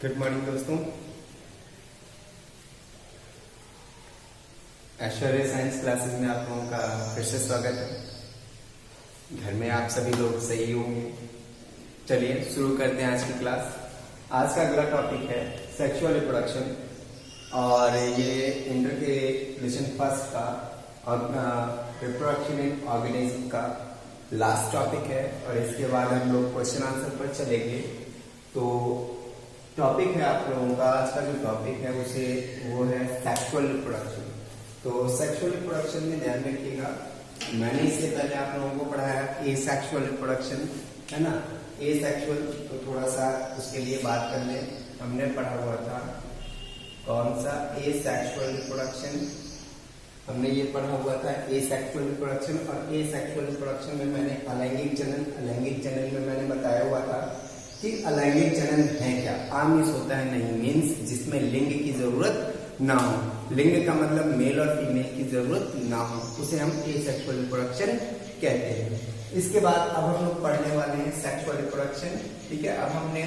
Good morning दोस्तों। ऐश्वर्य science classes में आप लोगों का फिर से स्वागत है। घर में आप सभी लोग सही होंगे। चलिए शुरू करते हैं आज की क्लास। आज का अगला टॉपिक है सेक्सुअल रिप्रोडक्शन और ये इंटर के लेसन फर्स्ट का रिप्रोडक्शन इन ऑर्गेनिज्म का लास्ट टॉपिक है और इसके बाद हम लोग क्वेश्चन आंसर पर चलेंगे। तो टॉपिक है आप लोगों का आज का जो टॉपिक है वो है सेक्सुअल रिप्रोडक्शन। तो सेक्सुअल रिप्रोडक्शन में ध्यान रखिएगा, मैंने इससे पहले आप लोगों को पढ़ाया एसेक्सुअल रिप्रोडक्शन, है ना। एसेक्सुअल तो थोड़ा सा उसके लिए बात कर ले। हमने पढ़ा हुआ था कौन सा, एसेक्सुअल रिप्रोडक्शन। हमने ये पढ़ा हुआ था एसेक्सुअल रिप्रोडक्शन और एसेक्सुअल रिप्रोडक्शन में मैंने अलैंगिक जनन में मैंने बताया हुआ था कि अलैंगिक जनन है क्या। आमिष होता है नहीं, मीन्स जिसमें लिंग की जरूरत ना हो, लिंग का मतलब मेल और फीमेल की जरूरत ना हो, उसे हम एसेक्सुअल रिप्रोडक्शन कहते हैं। इसके बाद अब हम लोग पढ़ने वाले हैं सेक्सुअल रिप्रोडक्शन। ठीक है, अब हमने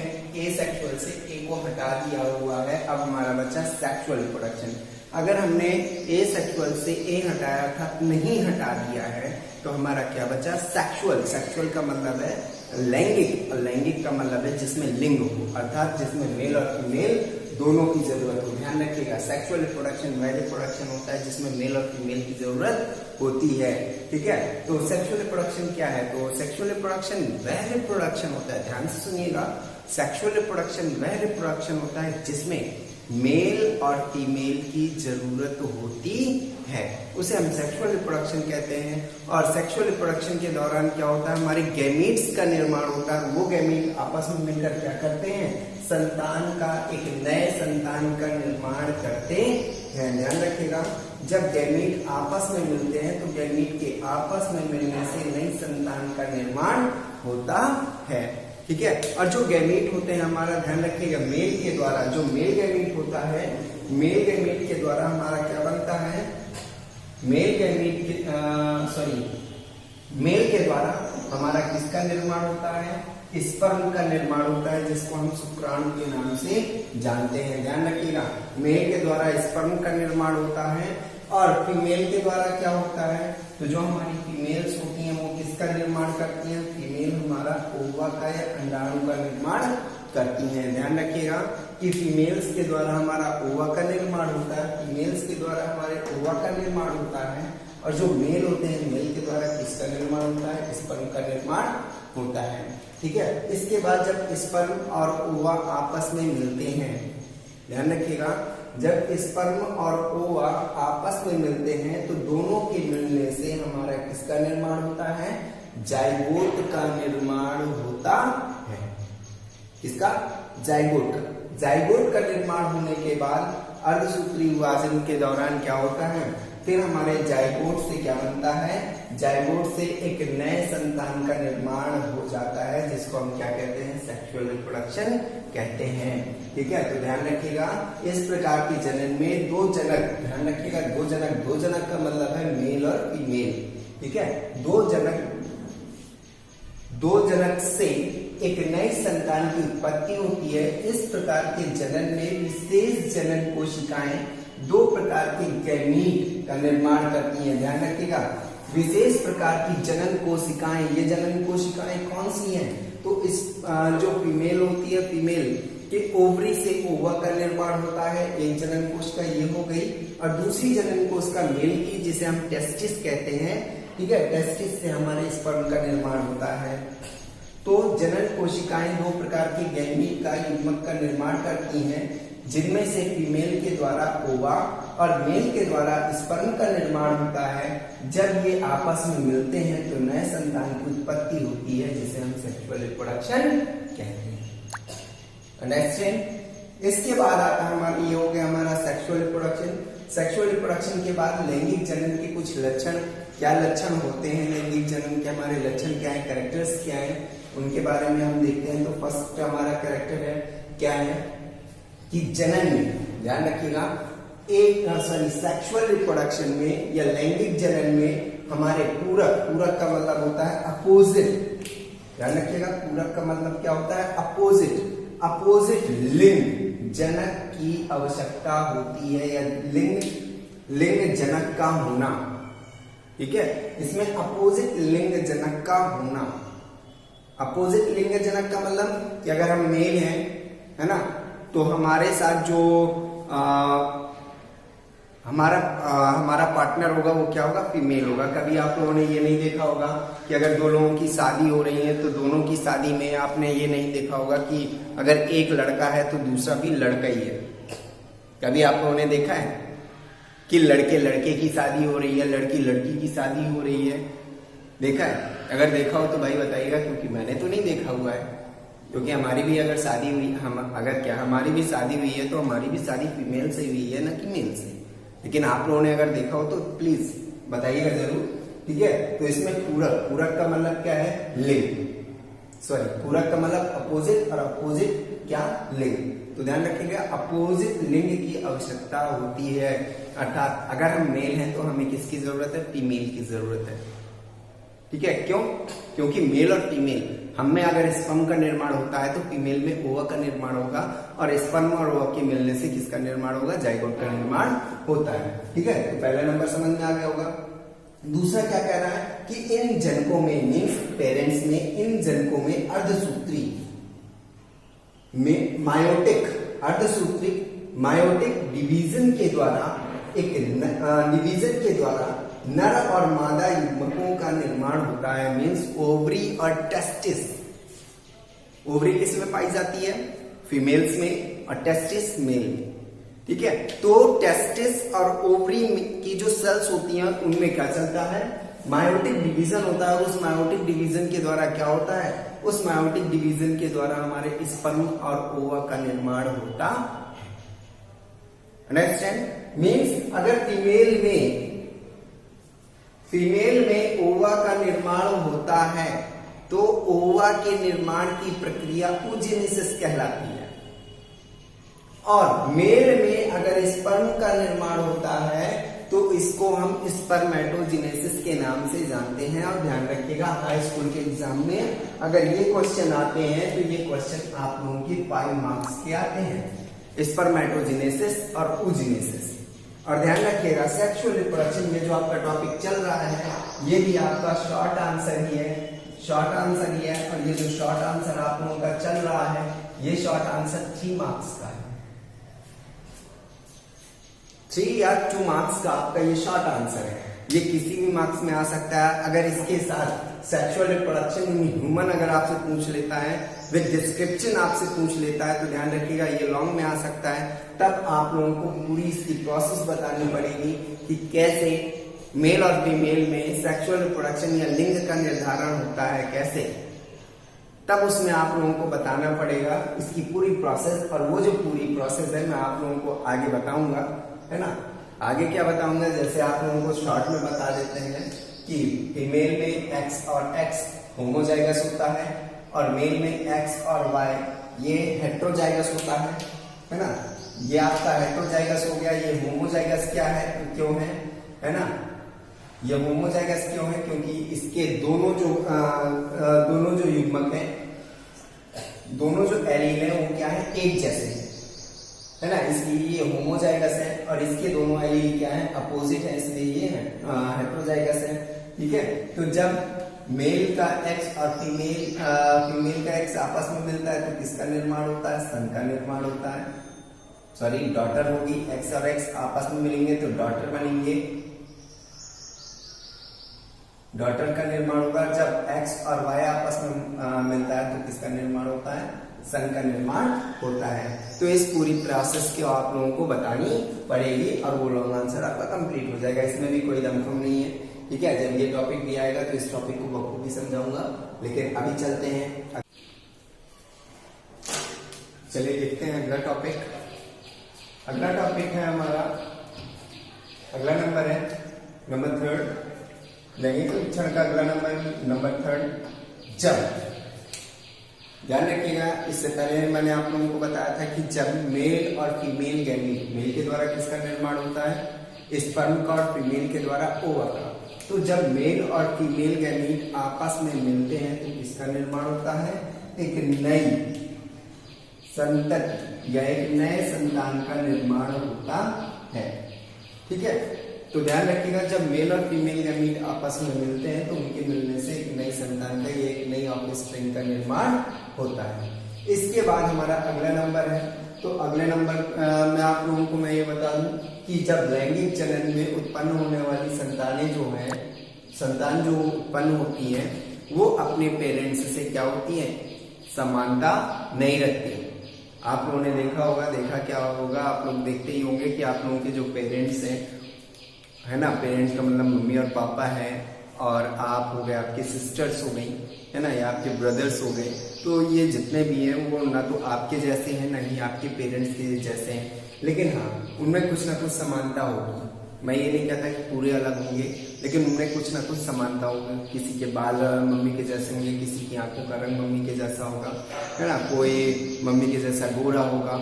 एसेक्सुअल से ए को हटा दिया हुआ है, अब हमारा बचा सेक्सुअल रिप्रोडक्शन। अगर हमने एसेक्सुअल से ए हटाया था, नहीं हटा दिया है, तो हमारा क्या बचा, सेक्सुअल। सेक्सुअल का मतलब है लैंगिक, और लैंगिक का मतलब है जिसमें लिंग हो, अर्थात जिसमें मेल और फीमेल दोनों की जरूरत हो। ध्यान रखिएगा, सेक्सुअल रिप्रोडक्शन वह रिप्रोडक्शन होता है जिसमें मेल और फीमेल की जरूरत होती है। ठीक है, तो सेक्सुअल रिप्रोडक्शन क्या है, तो सेक्सुअल रिप्रोडक्शन वह रिप्रोडक्शन होता है, ध्यान से सुनिएगा, सेक्सुअल रिप्रोडक्शन वह रिप्रोडक्शन होता है जिसमें मेल और फीमेल की जरूरत होती है, उसे हम सेक्सुअल रिप्रोडक्शन कहते हैं। और सेक्सुअल रिप्रोडक्शन के दौरान क्या होता है, हमारे गैमीट्स का निर्माण होता है। वो गैमीट आपस में मिलकर क्या करते हैं, संतान का, एक नए संतान का निर्माण करते हैं। ध्यान रखिएगा, जब गैमीट आपस में मिलते हैं तो गैमीट के आपस में मिलने से नई संतान का निर्माण होता है। ठीक है, और जो गैमीट होते हैं हमारा, ध्यान रखिएगा, मेल के द्वारा, जो मेल गैमीट होता है, मेल गैमीट के द्वारा हमारा क्या बनता है, मेल गैमीट के मेल के द्वारा हमारा किसका निर्माण होता है, स्पर्म का निर्माण होता है, जिसको हम शुक्राणु के नाम से जानते हैं। ध्यान रखिएगा, मेल के द्वारा स्पर्म का निर्माण होता है और फीमेल के द्वारा क्या होता है, तो जो हमारी फीमेल्स होती हैं वो किसका निर्माण करती हैं, फीमेल हमारा ओवा का या अंडाणु का निर्माण करती हैं। ध्यान रखिएगा कि फीमेल्स के द्वारा हमारा ओवा का निर्माण होता है, फीमेल्स के द्वारा हमारे ओवा का निर्माण होता है, और जो मेल होते हैं मेल के द्वारा किसका निर्माण होता है, स्पर्म का निर्माण होता है। ठीक है, इसके बाद जब स्पर्म और ओवा आपस में मिलते हैं, ध्यान रखिएगा, जब स्पर्म और ओवा आपस में मिलते हैं तो दोनों के मिलने से हमारा किसका निर्माण होता है, जाइगोट का निर्माण होता है। किसका, जाइगोट का। जाइगोट का निर्माण होने के बाद अर्धसूत्री विभाजन के दौरान क्या होता है, फिर हमारे जाइगोट से क्या बनता है, जाइगोट से एक नए संतान का निर्माण हो जाता है, जिसको हम क्या कहते हैं, सेक्सुअल रिप्रोडक्शन कहते हैं। ठीक है, तो ध्यान रखिएगा, इस प्रकार के जनन में दो जनक, ध्यान रखिएगा, दो जनक का मतलब है मेल और फीमेल। ठीक है, दो जनक से एक नई संतान की उत्पत्ति होती है। इस प्रकार के जनन में विशेष जनन कोशिकाएं दो प्रकार के गैमीट का निर्माण करती हैं। ध्यान रखिएगा, विशेष प्रकार की जनन कोशिकाएं, ये जनन कोशिकाएं कौन सी हैं, तो इस जो फीमेल होती है, फीमेल के ओवरी से ओवा का निर्माण होता है, एक जनन कोशिका ये हो गई, और दूसरी जनन कोशिका मेल की, जिसे हम टेस्टिस कहते हैं। ठीक है, टेस्टिस से हमारे स्पर्म का निर्माण होता है। तो जनन कोशिकाएं दो प्रकार के गैमीट का, युग्मक का निर्माण करती हैं, जिनमें से फीमेल के द्वारा ओवा और मेल के द्वारा स्पर्म का निर्माण होता है। जब ये आपस में मिलते हैं तो नए संतान की उत्पत्ति होती है, जिसे हम सेक्सुअल रिप्रोडक्शन कहते हैं। अंडरस्टैंड। इसके बाद आता है हमारा, ये हो गया हमारा सेक्सुअल रिप्रोडक्शन। सेक्सुअल रिप्रोडक्शन के बाद लैंगिक जनन के कुछ लक्षण, क्या लक्षण होते हैं लैंगिक जनन के, हमारे लक्षण क्या है, कैरेक्टर्स क्या है, उनके बारे में हम देखते हैं। तो फर्स्ट हमारा कैरेक्टर है, क्या है कि जनन में, ध्यान रखिएगा, सेक्सुअल रिप्रोडक्शन में या लैंगिक जनन में हमारे पूरक का मतलब होता है अपोजिट। ध्यान रखिएगा, पूरक का मतलब क्या होता है, अपोजिट लिंग। जनक की आवश्यकता होती है, या लिंग जनक का होना। ठीक है, इसमें अपोजिट लिंग जनक का होना। अपोजिट लिंग जनक का मतलब कि अगर हम मेल हैं, है ना, तो हमारे साथ जो हमारा पार्टनर होगा वो क्या होगा, फीमेल होगा। कभी आप लोगों ने ये नहीं देखा होगा कि अगर दो लोगों की शादी हो रही है तो दोनों की शादी में आपने ये नहीं देखा होगा कि अगर एक लड़का है तो दूसरा भी लड़का ही है। कभी आप लोगों ने देखा है कि लड़के लड़के की शादी हो रही है, लड़की लड़की की शादी हो रही है? देखा है? अगर देखा हो तो भाई बताइएगा, क्योंकि मैंने तो नहीं देखा हुआ है। क्योंकि हमारी भी अगर शादी हुई, हमारी भी शादी हुई है तो हमारी भी शादी फीमेल से हुई है, ना कि मेल से। लेकिन आप लोगों ने अगर देखा हो तो प्लीज बताइएगा जरूर। ठीक है, तो इसमें पूरक का मतलब क्या है, लिंग। सॉरी, पूरक का मतलब अपोजिट, और अपोजिट क्या, लिंग। तो ध्यान रखिएगा, अपोजिट लिंग की आवश्यकता होती है। अर्थात अगर हम मेल हैं तो हमें किसकी जरूरत है, फीमेल की जरूरत है। ठीक है, क्यों? क्योंकि मेल और फीमेल, हम में अगर स्पर्म का निर्माण होता है तो फीमेल में ओवा का निर्माण होगा, और स्पर्म और ओवा के मिलने से किसका निर्माण होगा, जाइगोट का निर्माण होता है। ठीक है, तो पहला नंबर समझ में आ गया होगा। दूसरा क्या कह रहा है कि इन जनकों में, मीन्स पेरेंट्स में, इन जनकों में अर्धसूत्री में मायोटिक डिवीजन के द्वारा नर और मादा युग्मकों का निर्माण होता है। मीन्स ओवरी और टेस्टिस। ओवरी किस में पाई जाती है, फीमेल्स में, और टेस्टिस मेल में। ठीक है, तो टेस्टिस और ओवरी की जो सेल्स होती हैं उनमें क्या चलता है, मायोटिक डिवीजन होता है। उस मायोटिक डिवीजन के द्वारा क्या होता है, उस मायोटिक डिवीजन के द्वारा हमारे स्पर्म और ओवा का निर्माण होता है। अंडरस्टैंड? मीन्स अगर फीमेल में ओवा का निर्माण होता है तो ओवा के निर्माण की प्रक्रिया oogenesis कहलाती है, और मेल में अगर स्पर्म का निर्माण होता है तो इसको हम स्पर्मेटोजेनेसिस के नाम से जानते हैं। और ध्यान रखिएगा, हाई स्कूल के एग्जाम में अगर ये क्वेश्चन आते हैं तो ये क्वेश्चन आप लोगों की 5 मार्क्स के आते हैं, स्पर्मेटोजेनेसिस और oogenesis। और ध्यान रखिएगा, सेक्सुअल रिप्रोडक्शन में जो आपका टॉपिक चल रहा है ये भी आपका शॉर्ट आंसर ही है, और ये जो शॉर्ट आंसर आप लोगों का चल रहा है ये शॉर्ट आंसर 3 मार्क्स का है। 3 या 2 मार्क्स का आपका ये शॉर्ट आंसर है। ये किसी भी मार्क्स में आ सकता है। अगर इसके साथ सेक्सुअल रिप्रोडक्शन इन ह्यूमन अगर आपसे पूछ लेता है, विद डिस्क्रिप्शन आपसे पूछ लेता है, तो ध्यान रखिएगा ये लॉन्ग में आ सकता है। तब आप लोगों को पूरी इसकी प्रोसेस बतानी पड़ेगी कि कैसे मेल और फीमेल में सेक्सुअल रिप्रोडक्शन या लिंग का निर्धारण होता है, कैसे। तब उसमें आप लोगों को बताना पड़ेगा इसकी पूरी प्रोसेस। और वो जो पूरी प्रोसेस है मैं आप लोगों को आगे बताऊंगा, है ना। आगे क्या बताऊंगा, जैसे आप लोगों को शॉर्ट में बता देते हैं कि फीमेल में एक्स और एक्स होमोजाइगस होता है, और मेल में एक्स और वाई ये हेट्रोजाइगस होता है ना। ये आपका हेट्रोजाइगस हो गया। ये होमोजाइगस क्या है, क्यों है ना। ये होमोजाइगस क्यों है, क्योंकि इसके दोनों जो युग्मक हैं, दोनों जो एलील हैं वो क्या है, एक जैसे है ना, इसलिए ये होमोजाइगस है। और इसके दोनों एलील क्या है, अपोजिट है, इसलिए ये हेट्रोजाइगस है। ठीक है, तो जब मेल का एक्स और फीमेल का एक्स आपस में मिलता है तो किसका निर्माण होता है, सन का निर्माण होता है। सॉरी, डॉटर होगी। एक्स और एक्स आपस में मिलेंगे तो डॉटर बनेंगे, डॉटर का निर्माण होगा। जब एक्स और वाई आपस में मिलता है तो किसका निर्माण होता है, सन का निर्माण होता है। तो इस पूरी प्रोसेस को आप लोगों को बतानी पड़ेगी और वो लॉन्ग आंसर आपका कंप्लीट हो जाएगा। इसमें भी कोई दमखम नहीं है। ठीक है, जब ये टॉपिक भी आएगा तो इस टॉपिक को बखूबी समझाऊंगा। लेकिन अभी चलते हैं, चलिए देखते हैं अगला टॉपिक। अगला टॉपिक है हमारा, अगला नंबर है नंबर 3 लैंगिक परीक्षण का अगला नंबर 3 जब। ध्यान रखिएगा, इससे पहले मैंने आप लोगों को बताया था कि जब मेल और फीमेल गैमीट, मेल के द्वारा किसका निर्माण होता है, स्पर्म का, और फीमेल के द्वारा ओवा का। तो जब मेल और फीमेल गैमीट आपस में मिलते हैं तो किसका निर्माण होता है, एक नई संतति या एक नए संतान का निर्माण होता है। ठीक है, तो ध्यान रखिएगा, जब मेल और फीमेल गैमीट आपस में मिलते हैं तो उनके मिलने से एक नई संतान का, ये एक नई ऑफस्प्रिंग का निर्माण होता है। इसके बाद हमारा अगला नंबर है। तो अगले नंबर में आप लोगों को मैं ये बता दूं कि जब लैंगिक जनन में उत्पन्न होने वाली संतानें जो हैं, संतान जो उत्पन्न होती है वो अपने पेरेंट्स से क्या होती है, समानता नहीं रखती। आप लोगों ने देखा होगा, देखा क्या होगा, आप लोग देखते ही होंगे कि आप लोगों के जो पेरेंट्स हैं, है ना, पेरेंट्स का मतलब मम्मी और पापा है, और आप हो गए, आपके सिस्टर्स हो गई, है ना, या आपके ब्रदर्स हो गए, तो ये जितने भी हैं वो ना तो आपके जैसे हैं ना ही आपके पेरेंट्स के जैसे हैं, लेकिन हाँ उनमें कुछ ना कुछ समानता होगी। मैं ये नहीं कहता कि पूरे अलग होंगे, लेकिन उनमें कुछ ना कुछ समानता होगी। किसी के बाल मम्मी के जैसे होंगे, किसी की आंखों का रंग मम्मी के जैसा होगा, है ना, कोई मम्मी के जैसा गोरा होगा,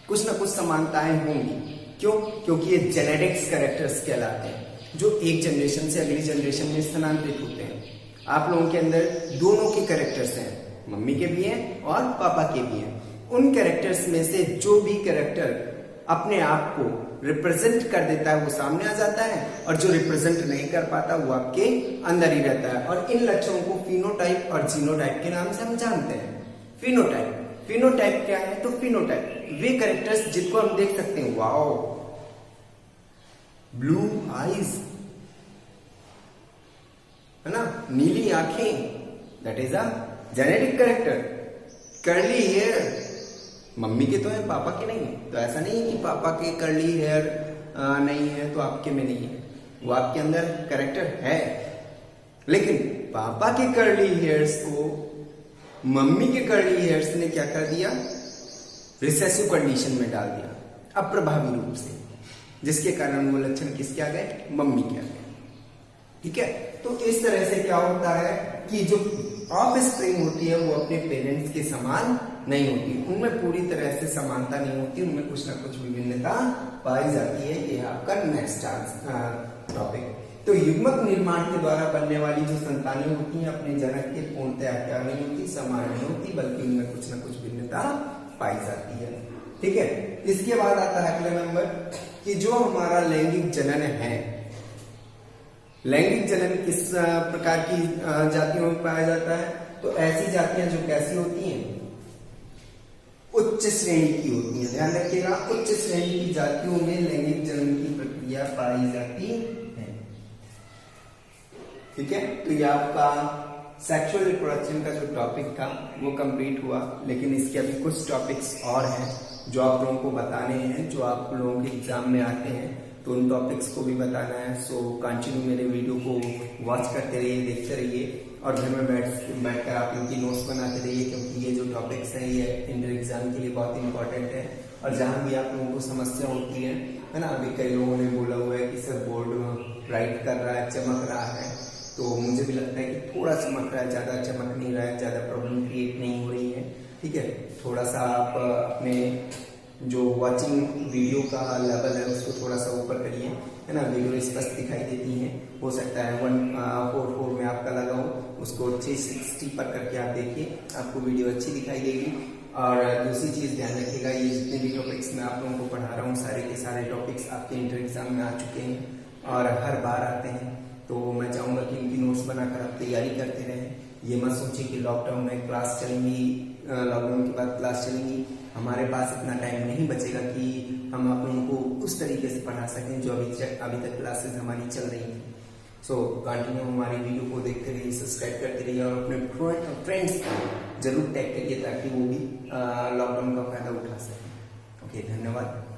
कुछ ना कुछ समानताएं होंगी। क्यों? क्योंकि ये जेनेटिक्स कैरेक्टर्स कहलाते हैं, जो एक जनरेशन से अगली जनरेशन में स्थानांतरित होते हैं। आप लोगों के अंदर दोनों के कैरेक्टर्स हैं, मम्मी के भी हैं और पापा के भी हैं। उन कैरेक्टर्स में से जो भी कैरेक्टर अपने आप को रिप्रेजेंट कर देता है वो सामने आ जाता है, और जो रिप्रेजेंट नहीं कर पाता वो आपके अंदर ही रहता है। और इन लक्षणों को फिनोटाइप और जीनोटाइप के नाम से हम जानते हैं। फिनोटाइप क्या है? तो फिनोटाइप वे कैरेक्टर्स जिनको हम देख सकते हैं, वाओ, ब्लू आईज, है ना, नीली आंखें, that is a genetic character. Curly hair, mummy के तो है, पापा के नहीं है। तो ऐसा नहीं है कि पापा के कर्ली हेयर नहीं है तो आपके में नहीं है, वो आपके अंदर कैरेक्टर है, लेकिन पापा के कर्ली हेयर्स को मम्मी के कर्ली हेयर्स ने क्या कर दिया, रिसेसिव कंडीशन में डाल दिया, अप्रभावी रूप से, जिसके कारण वो लक्षण किसके आ गए, मम्मी के आ गए। ठीक है, तो इस तरह से क्या होता है कि जो ऑफस्प्रिंग होती है वो अपने पेरेंट्स के समान नहीं होती, उनमें पूरी तरह से समानता नहीं होती, उनमें कुछ ना कुछ विभिन्नता पाई जाती है। ये आपका नेक्स्ट टॉपिक। तो युग्मक निर्माण के द्वारा बनने वाली जो संतानें होती हैं अपने जनक के पूर्णतया क्या नहीं होती, समान नहीं होती, बल्कि उनमें कुछ ना कुछ भिन्नता पाई जाती है। ठीक है, इसके बाद आता है अगला नंबर कि जो हमारा लैंगिक जनन है, लैंगिक जनन किस प्रकार की जातियों में पाया जाता है? तो ऐसी जातियां जो कैसी होती हैं, उच्च श्रेणी की होती हैं। ध्यान रखिएगा, उच्च श्रेणी की जातियों में लैंगिक जनन की प्रक्रिया पाई जाती है। ठीक है, तो ये आपका सेक्सुअल रिप्रोडक्शन का जो टॉपिक था वो कंप्लीट हुआ, लेकिन इसके अभी कुछ टॉपिक्स और हैं जो आप लोगों को बताने हैं, जो आप लोगों के एग्जाम में आते हैं, तो उन टॉपिक्स को भी बताना है। सो कंटिन्यू मेरे वीडियो को वॉच करते रहिए, देखते रहिए, और घर में बैठकर आप इनकी नोट्स बनाते रहिए, क्योंकि ये जो टॉपिक्स हैं ये इंटर एग्जाम के लिए बहुत इंपॉर्टेंट है। और जहाँ भी आप लोगों को समस्या होती है ना, अभी कई लोगों ने बोला हुआ है कि सर बोर्ड राइट कर रहा है, चमक रहा है, तो मुझे भी लगता है कि थोड़ा चमक रहा है, ज्यादा चमक नहीं रहा है, ज्यादा प्रॉब्लम क्रिएट नहीं हो रही है। ठीक है, थोड़ा सा आप अपने जो वाचिंग वीडियो का लेवल है उसको थोड़ा सा ऊपर करिए, है ना, वीडियो स्पष्ट दिखाई देती है, हो सकता है 144 में आपका लगा हो, उसको 360 पर करके आप देखिए, आपको वीडियो अच्छी दिखाई देगी। और दूसरी चीज ध्यान रखिएगा, ये जितने भी टॉपिक्स मैं आप लोगों को पढ़ा रहा हूँ, सारे के सारे टॉपिक्स आपके इंटर एग्जाम में आ चुके हैं और हर बार आते हैं, तो मैं चाहूंगा कि इनकी नोट्स बनाकर आप तैयारी करते रहें। ये मत सोचिए कि लॉकडाउन में क्लास चलेंगी, लॉकडाउन के बाद क्लास चलेंगी, हमारे पास इतना टाइम नहीं बचेगा कि हम आप लोगों को उस तरीके से पढ़ा सकें जो अभी तक क्लासेस हमारी चल रही हैं। सो कंटिन्यू हमारी वीडियो को देखते रहिए, सब्सक्राइब करते रहिए, और अपने फ्रेंड्स को जरूर टैग करिए ताकि वो भी लॉकडाउन का फायदा उठा सकें। ओके, धन्यवाद।